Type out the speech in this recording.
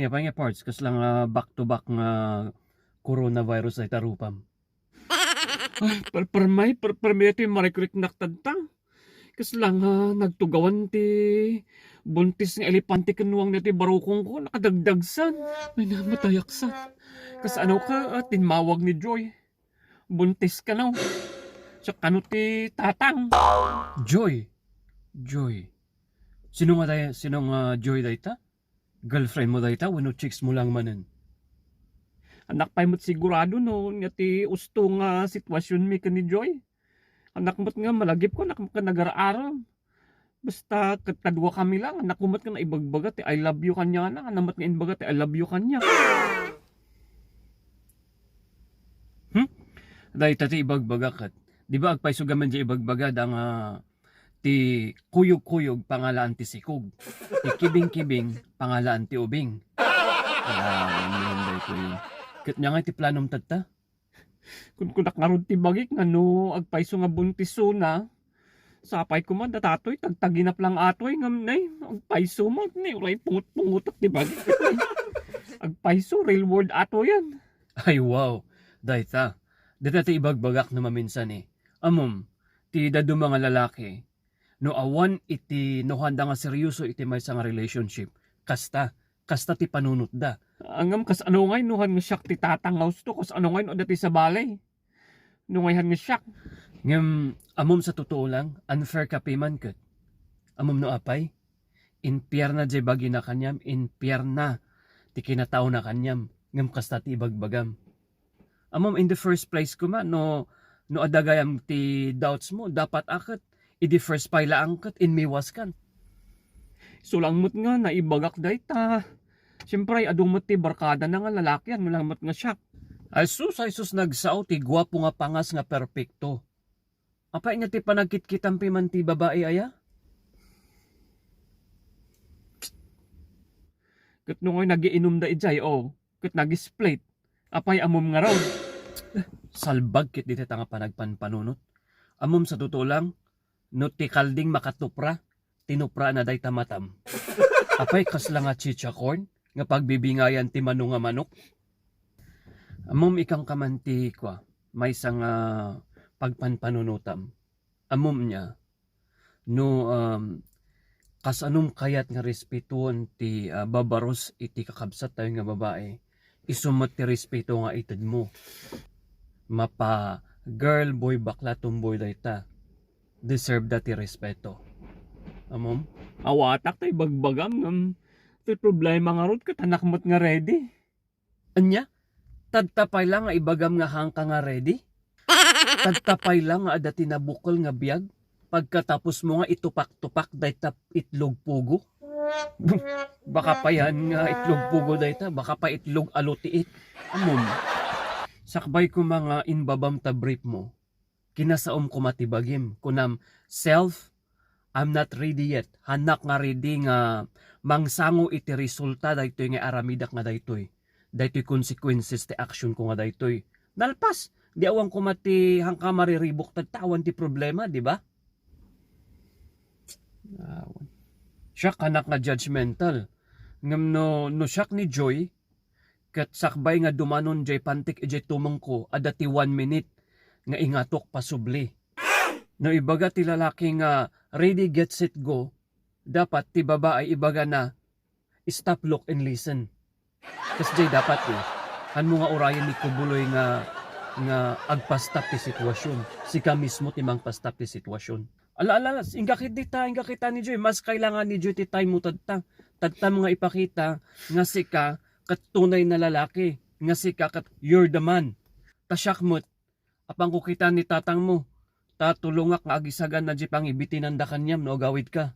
Nga pa nga parts, kas lang back-to-back nga coronavirus ay tarupam. Ay, permay ito yung marikrik naktadtang. Kas lang nagtugawan ti buntis ng elepante kanuang niti barukong ko, nakadagdagsan. Ay, namatayaksa. Kas ano ka, tinmawag ni Joy. Buntis ka na. Sa kano ti tatang. Joy. Joy. Sino nga tayo? Sinong Joy dayta? Girlfriend mo dayta? Wano chicks mo lang manen? Anak pa mo't sigurado no, nga ti ustong sitwasyon mi ka ni Joy. Anak mo't nga malagip ko, anak mo't ka nag-aaral. Basta katadwa kami lang, anak mo't ka na ibagbaga ti I love you kanya na, anak mo't nga inbaga ti I love you kanya. Dahil ti ibagbaga kat. Di ba agpaysugaman di ibagbaga dang ti kuyog-kuyog pangalaan ti sikog. Ti kibing-kibing pangalaan ti ubing. Hinday ko yun. Kat niya nga ti planom tata. Kung nakarod ti bagik nga no agpayso nga buntiso na. Sapay ko man datatoy tagtaginap lang atoy ngam nay agpayso mo ni ulay pungut-pungutak ti bagik. Agpayso real world ato yan. Ay wow. Dayta. Dita ti ibagbagak na maminsan Amom ti dadu mga lalaki. No awan iti no handa nga seryoso iti may nga relationship. Kasta ti panunot da. Angam kas ano ngay nuhan nga siyak ti tatangaws to kas ano ngay no dati sa balay. No ngay nga siyak. Ngam amom sa totoo lang unfair ka payman ket. Amom no apay impierna jay bagi na kanyam impierna ti kinatao na kanyam ngam kasta ti ibagbagam. Amom in the first place kuma no adagayam ti doubts mo dapat akat idi first paila angkat inmiwas kan. Sulang mo't nga naibagak dayta. Siyempre adung mo't ti barkada na nga lalaki yan mulang mo't nga siyak. Ay sus nagsao ti gwapo nga pangas nga perpekto. Apay nga ti panagkit-kitampi man ti babae aya? Kat nung nagiinom da ijay kat nagisplit. Apay amom nga raw. Salbag kit dito nga panagpanpanunot. Amom sa totoo lang, no ti kalding makatupra, tinupra na day tamatam. Apay kas lang nga chicha corn, nga pagbibingayan ti mano nga manok. Amom ikang kamanti kwa, may isang pagpanpanunutam. Amom niya, no kas anong kayat nga respetuon ti babaros iti kakabsat tayo nga babae. Isumat ti respeto nga itad mo. Mapa girl, boy, bakla, tumboy dayta. Deserve dati respeto. Amom? Awatak tayo bagbagam ng ti problema nga rod katanak mo't nga ready. Anya? Tadtapay lang nga ibagam nga hangka nga ready? Tadtapay lang nga adati na bukol nga biyag? Pagkatapos mo nga itupak-tupak dayta itlog pugo? Baka pa yan nga itlog pugo dayta, baka pa itlog alutiit. Amom? Sakbay ko mga inbabam ta brief mo. Kinasaom ko matibagim. Kunam, self, I'm not ready yet. Hanak nga ready nga mangsango iti resulta daytoy nga aramidak nga daytoy. Daytoy consequences ti action ko nga daytoy. Nalpas, di awang ko mati hangka mariribok tagtawan ti problema, di ba? Siya kanak nga judgmental. Ngam no siyak ni Joy, kat sakbay nga dumanon jay pantik ijay tumong ko adati 1 minute nga ingatok pasubli. No ibaga ti lalaki nga ready get set go, dapat ti babae ibaga na stop look and listen. Kas jay dapat han mo nga orayan ni kubuloy nga agpa-stop ti sitwasyon. Sika mismo ti mang pa-stop ti sitwasyon. Ala, inga kita ni Joy, mas kailangan ni Joy ti time mo tadta mga ipakita nga sika kat tunay na lalaki, nga sika kat you're the man. Tasyakmot, apang kukita ni tatang mo, tatulungak nga agisagan na jipang ibitinanda kanyam no gawid ka.